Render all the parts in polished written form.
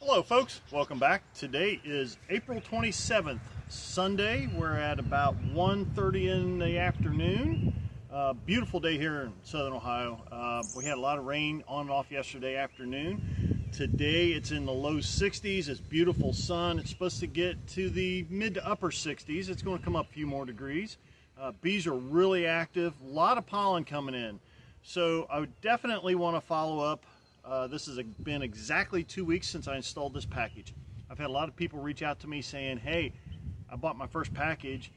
Hello folks, welcome back. Today is April 27th, Sunday. We're at about 1:30 in the afternoon. Beautiful day here in Southern Ohio. We had a lot of rain on and off yesterday afternoon. Today it's in the low 60s. It's beautiful sun. It's supposed to get to the mid to upper 60s. It's going to come up a few more degrees. Bees are really active. A lot of pollen coming in. So I would definitely want to follow up. This has been exactly 2 weeks since I installed this package. I've had a lot of people reach out to me saying, hey, I bought my first package.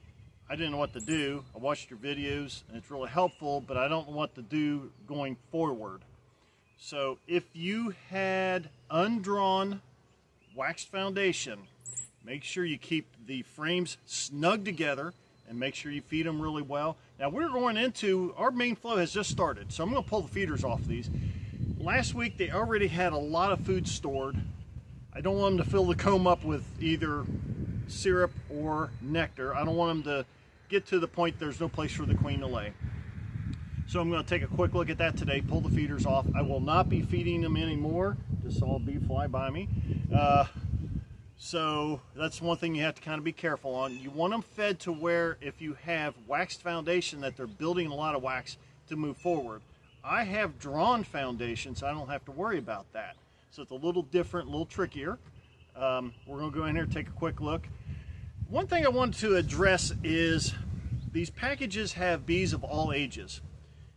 I didn't know what to do. I watched your videos and it's really helpful, but I don't know what to do going forward. So if you had undrawn waxed foundation, make sure you keep the frames snug together and make sure you feed them really well. Now we're going into, our main flow has just started, so I'm going to pull the feeders off these. Last week they already had a lot of food stored. I don't want them to fill the comb up with either syrup or nectar. I don't want them to get to the point there's no place for the queen to lay. So I'm going to take a quick look at that today, pull the feeders off. I will not be feeding them anymore. Just saw a bee fly by me. So that's one thing you have to kind of be careful on. You want them fed to where if you have waxed foundation that they're building a lot of wax to move forward. I have drawn foundation, so I don't have to worry about that. So it's a little different, a little trickier. We're going to go in here and take a quick look. One thing I wanted to address is these packages have bees of all ages.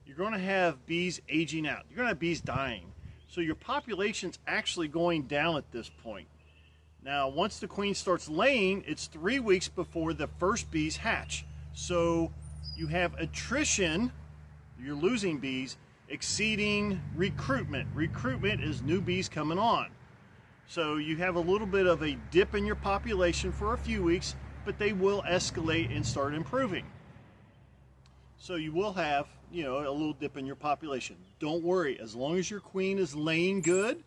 You're going to have bees aging out. You're going to have bees dying. So your population's actually going down at this point. Now, once the queen starts laying, it's 3 weeks before the first bees hatch. So you have attrition, you're losing bees, exceeding recruitment. Recruitment is new bees coming on. So you have a little bit of a dip in your population for a few weeks, but they will escalate and start improving. So you will have, you know, a little dip in your population. Don't worry, as long as your queen is laying good,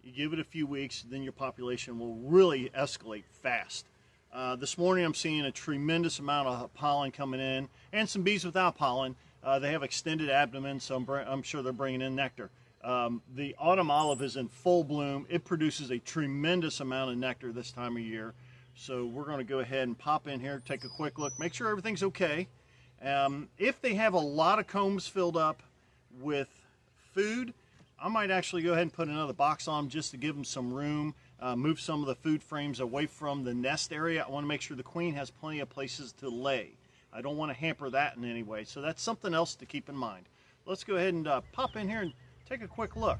you give it a few weeks, then your population will really escalate fast. This morning I'm seeing a tremendous amount of pollen coming in, and some bees without pollen. They have extended abdomen, so I'm sure they're bringing in nectar. The autumn olive is in full bloom. It produces a tremendous amount of nectar this time of year. So we're going to go ahead and pop in here, take a quick look, make sure everything's okay. If they have a lot of combs filled up with food, I might actually go ahead and put another box on them just to give them some room, move some of the food frames away from the nest area. I want to make sure the queen has plenty of places to lay. I don't want to hamper that in any way. So that's something else to keep in mind. Let's go ahead and pop in here and take a quick look.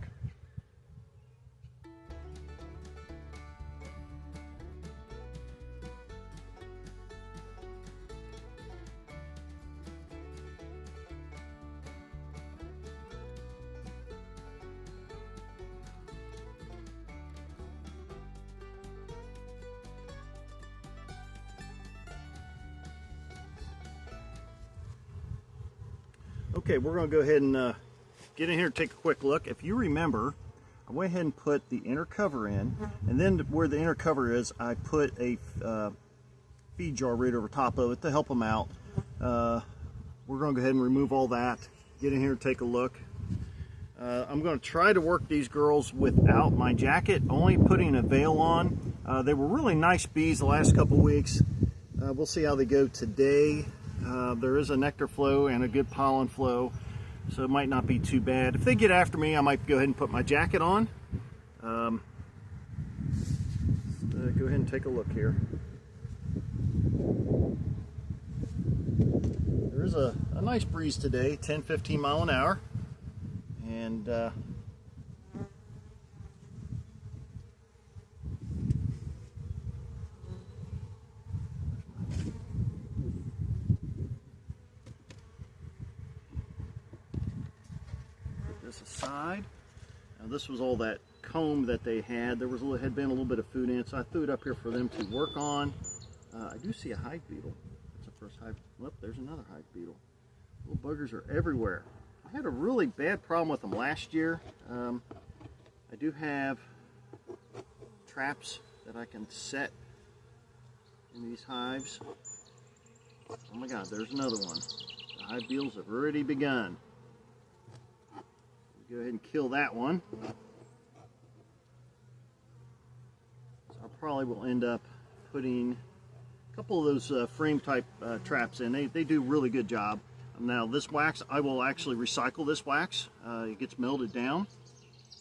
Okay, we're going to go ahead and get in here and take a quick look. If you remember, I went ahead and put the inner cover in, and then where the inner cover is, I put a feed jar right over top of it to help them out. We're going to go ahead and remove all that, get in here and take a look. I'm going to try to work these girls without my jacket, only putting a veil on. They were really nice bees the last couple weeks. We'll see how they go today. There is a nectar flow and a good pollen flow, so it might not be too bad. If they get after me, I might go ahead and put my jacket on. Go ahead and take a look here. There is a nice breeze today, 10-15 mile an hour, and this aside. Now this was all that comb that they had. There had been a little bit of food in it, so I threw it up here for them to work on. I do see a hive beetle. That's the first hive. Whoop, there's another hive beetle. Little buggers are everywhere. I had a really bad problem with them last year. I do have traps that I can set in these hives. Oh my God, there's another one. The hive beetles have already begun. Go ahead and kill that one. I probably will end up putting a couple of those frame type traps in. They do a really good job. Now this wax, I will actually recycle this wax. It gets melted down.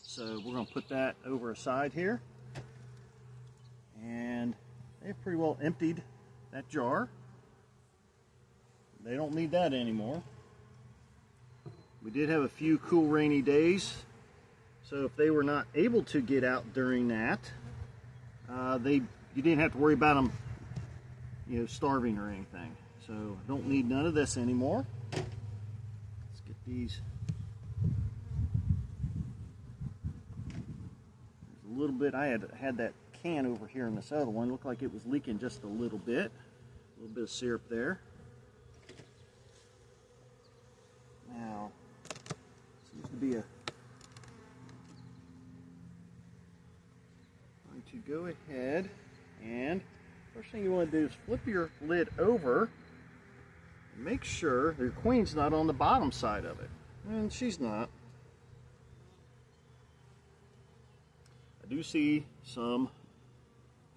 So we're going to put that over aside here. And they've pretty well emptied that jar. They don't need that anymore. We did have a few cool rainy days. So if they were not able to get out during that, you didn't have to worry about them, you know, starving or anything. So I don't need none of this anymore. Let's get these. There's a little bit. I had that can over here in this other one. Looked like it was leaking just a little bit. A little bit of syrup there. Now, seems to be going to go ahead and first thing you want to do is flip your lid over and make sure your queen's not on the bottom side of it. And she's not. I do see some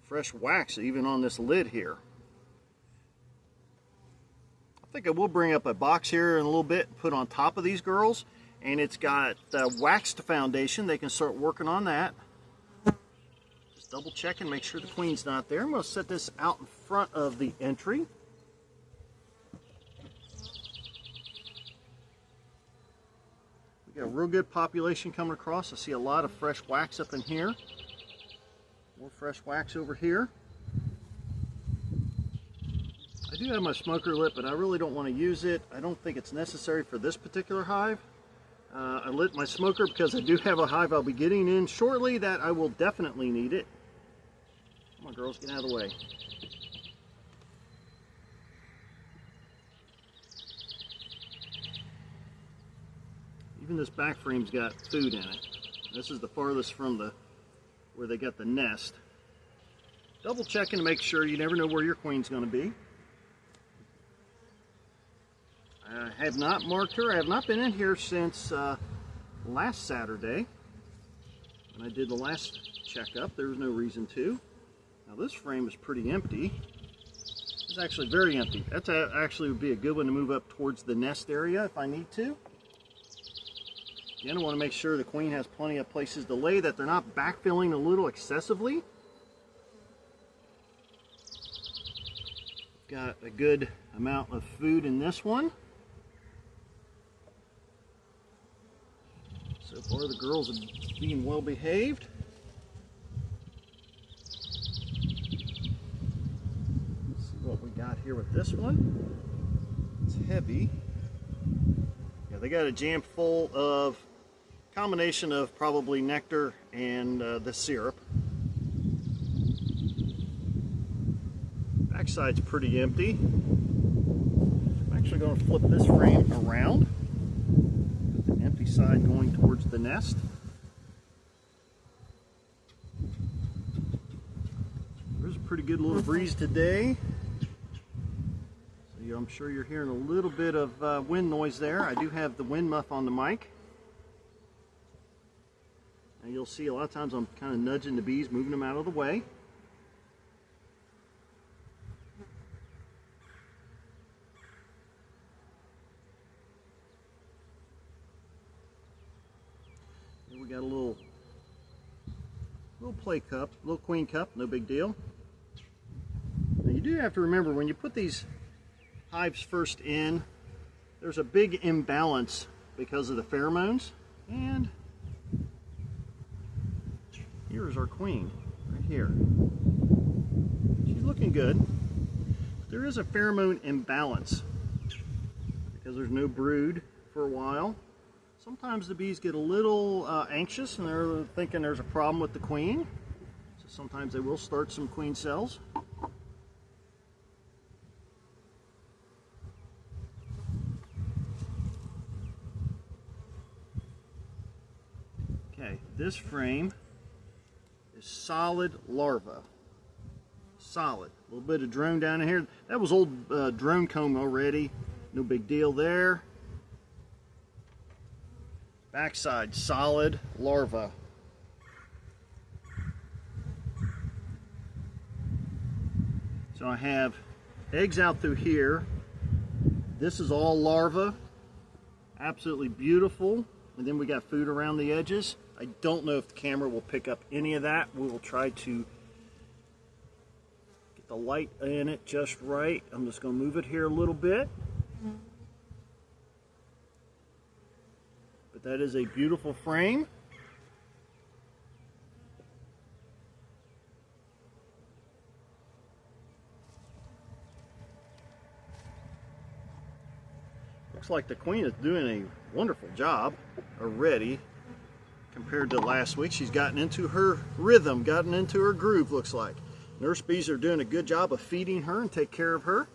fresh wax even on this lid here. I think I will bring up a box here in a little bit and put on top of these girls, and it's got waxed foundation. They can start working on that. Just double check and make sure the queen's not there. I'm going to set this out in front of the entry. We got a real good population coming across. I see a lot of fresh wax up in here. More fresh wax over here. I do have my smoker lit, but I really don't want to use it. I don't think it's necessary for this particular hive. I lit my smoker because I do have a hive I'll be getting in shortly that I will definitely need it. Come on, girls, get out of the way. Even this back frame's got food in it. This is the farthest from where they got the nest. Double checking to make sure. You never know where your queen's going to be. I have not marked her. I have not been in here since last Saturday when I did the last checkup. There was no reason to. Now this frame is pretty empty. It's actually very empty. That actually would be a good one to move up towards the nest area if I need to. Again, I want to make sure the queen has plenty of places to lay, that they're not backfilling a little excessively. Got a good amount of food in this one. So far the girls are being well behaved. Let's see what we got here with this one. It's heavy. Yeah, they got a jam full of combination of probably nectar and the syrup. Backside's pretty empty. I'm actually going to flip this frame around. Put the empty side going towards the nest. There's a pretty good little breeze today. So I'm sure you're hearing a little bit of wind noise there. I do have the wind muff on the mic. And you'll see a lot of times I'm kind of nudging the bees, moving them out of the way. Here we got a little play cup, little queen cup, no big deal. Now you do have to remember when you put these hives first in, there's a big imbalance because of the pheromones. And here's our queen, right here. She's looking good. There is a pheromone imbalance because there's no brood for a while. Sometimes the bees get a little anxious and they're thinking there's a problem with the queen. So sometimes they will start some queen cells. Okay, this frame is solid larva. Solid. A little bit of drone down in here. That was old drone comb already. No big deal there. Backside, solid larva. So I have eggs out through here. This is all larvae. Absolutely beautiful. And then we got food around the edges. I don't know if the camera will pick up any of that. We will try to get the light in it just right. I'm just going to move it here a little bit. But that is a beautiful frame. Looks like the queen is doing a wonderful job already compared to last week. She's gotten into her rhythm, gotten into her groove, looks like. Nurse bees are doing a good job of feeding her and take care of her.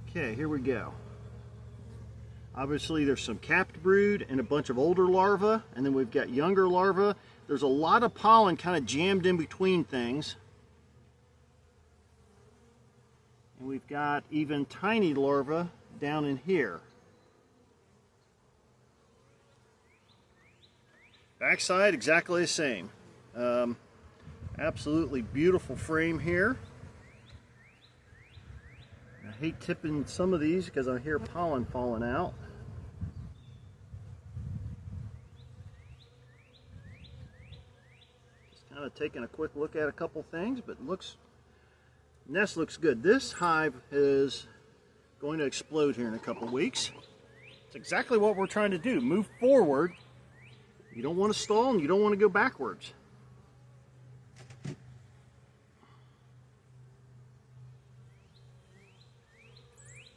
Okay, here we go. Obviously there's some capped brood and a bunch of older larvae, and then we've got younger larvae. There's a lot of pollen kind of jammed in between things. And we've got even tiny larvae down in here. Backside, exactly the same. Absolutely beautiful frame here. I hate tipping some of these because I hear pollen falling out. Just kind of taking a quick look at a couple things, but nest looks good. This hive is going to explode here in a couple weeks. It's exactly what we're trying to do. Move forward. You don't want to stall and you don't want to go backwards.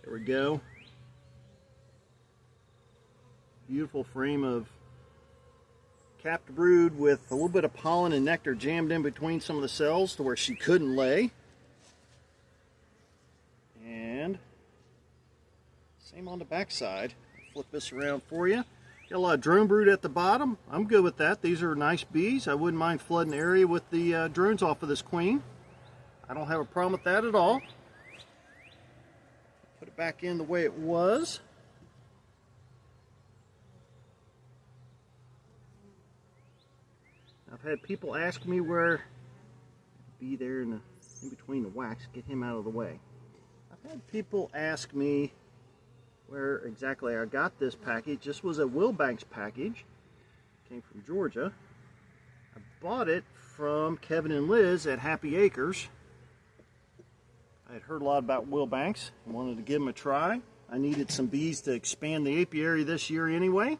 There we go. Beautiful frame of capped brood with a little bit of pollen and nectar jammed in between some of the cells to where she couldn't lay. And same on the back side. Flip this around for you. Got a lot of drone brood at the bottom. I'm good with that. These are nice bees. I wouldn't mind flooding the area with the drones off of this queen. I don't have a problem with that at all. Put it back in the way it was. I've had people ask me where bee there in between the wax, get him out of the way. I've had people ask me where exactly I got this package. This was a Wilbanks package. Came from Georgia. I bought it from Kevin and Liz at Happy Acres. I had heard a lot about Wilbanks and wanted to give them a try. I needed some bees to expand the apiary this year anyway,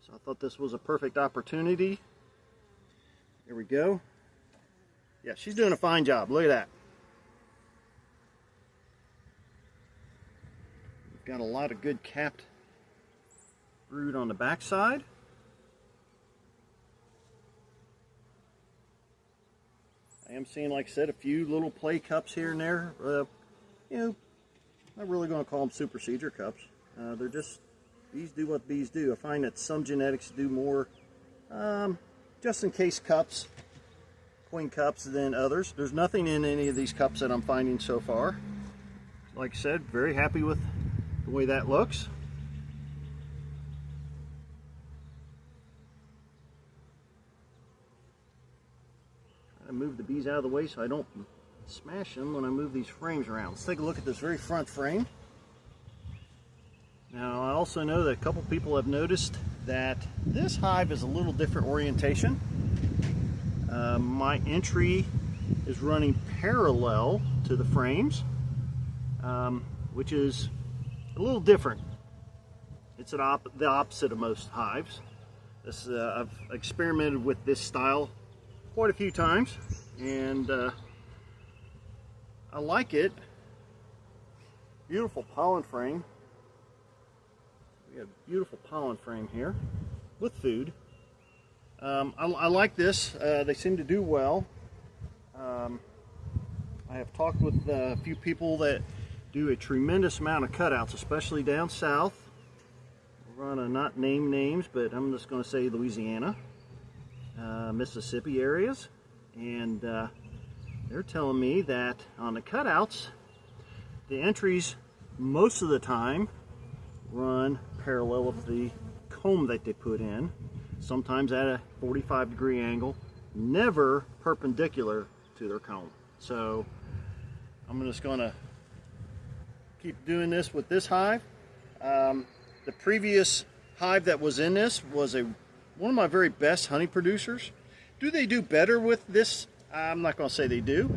so I thought this was a perfect opportunity. There we go. Yeah, she's doing a fine job. Look at that. We've got a lot of good capped brood on the backside. I am seeing, like I said, a few little play cups here and there. You know, not really going to call them super seeder cups. They're just, bees do what bees do. I find that some genetics do more just in case cups, queen cups, than others. There's nothing in any of these cups that I'm finding so far. Like I said, very happy with the way that looks. Move the bees out of the way so I don't smash them when I move these frames around. Let's take a look at this very front frame. Now, I also know that a couple people have noticed that this hive is a little different orientation. My entry is running parallel to the frames, which is a little different. It's the opposite of most hives. I've experimented with this style quite a few times, and I like it. Beautiful pollen frame. We have a beautiful pollen frame here with food. I like this. They seem to do well. I have talked with a few people that do a tremendous amount of cutouts, especially down south. We're going to not name names, but I'm just going to say Louisiana, Mississippi areas, and they're telling me that on the cutouts, the entries most of the time run parallel with the comb that they put in, sometimes at a 45-degree angle, never perpendicular to their comb. So I'm just going to keep doing this with this hive. The previous hive that was in this was one of my very best honey producers. Do they do better with this? I'm not going to say they do,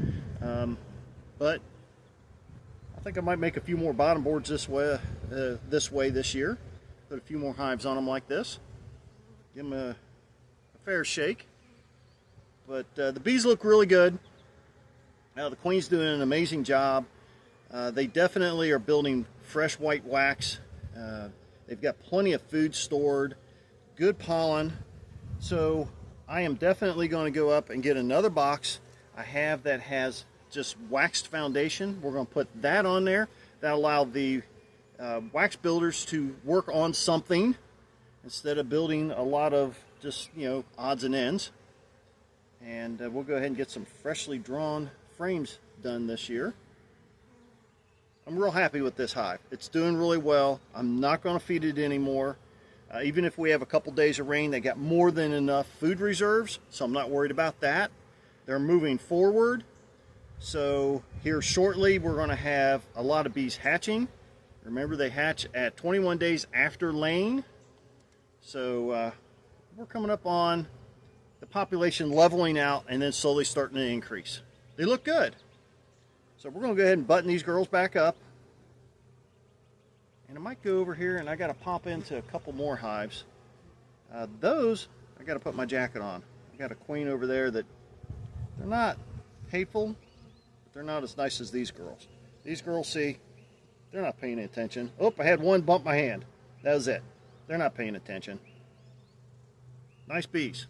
but I think I might make a few more bottom boards this way this year. Put a few more hives on them like this. Give them a fair shake. But the bees look really good. Now the queen's doing an amazing job. They definitely are building fresh white wax. They've got plenty of food stored, good pollen. So I am definitely going to go up and get another box I have that has just waxed foundation. We're going to put that on there. That'll allow the wax builders to work on something instead of building a lot of just, odds and ends. And we'll go ahead and get some freshly drawn frames done this year. I'm real happy with this hive. It's doing really well. I'm not going to feed it anymore. Even if we have a couple days of rain, they got more than enough food reserves, so I'm not worried about that. They're moving forward. So here shortly, we're going to have a lot of bees hatching. Remember, they hatch at 21 days after laying. So we're coming up on the population leveling out and then slowly starting to increase. They look good. So we're going to go ahead and button these girls back up. And I might go over here, and I got to pop into a couple more hives. Those, I got to put my jacket on. I got a queen over there that they're not hateful, but they're not as nice as these girls. These girls, see, they're not paying attention. Oh, I had one bump my hand. That was it. They're not paying attention. Nice bees.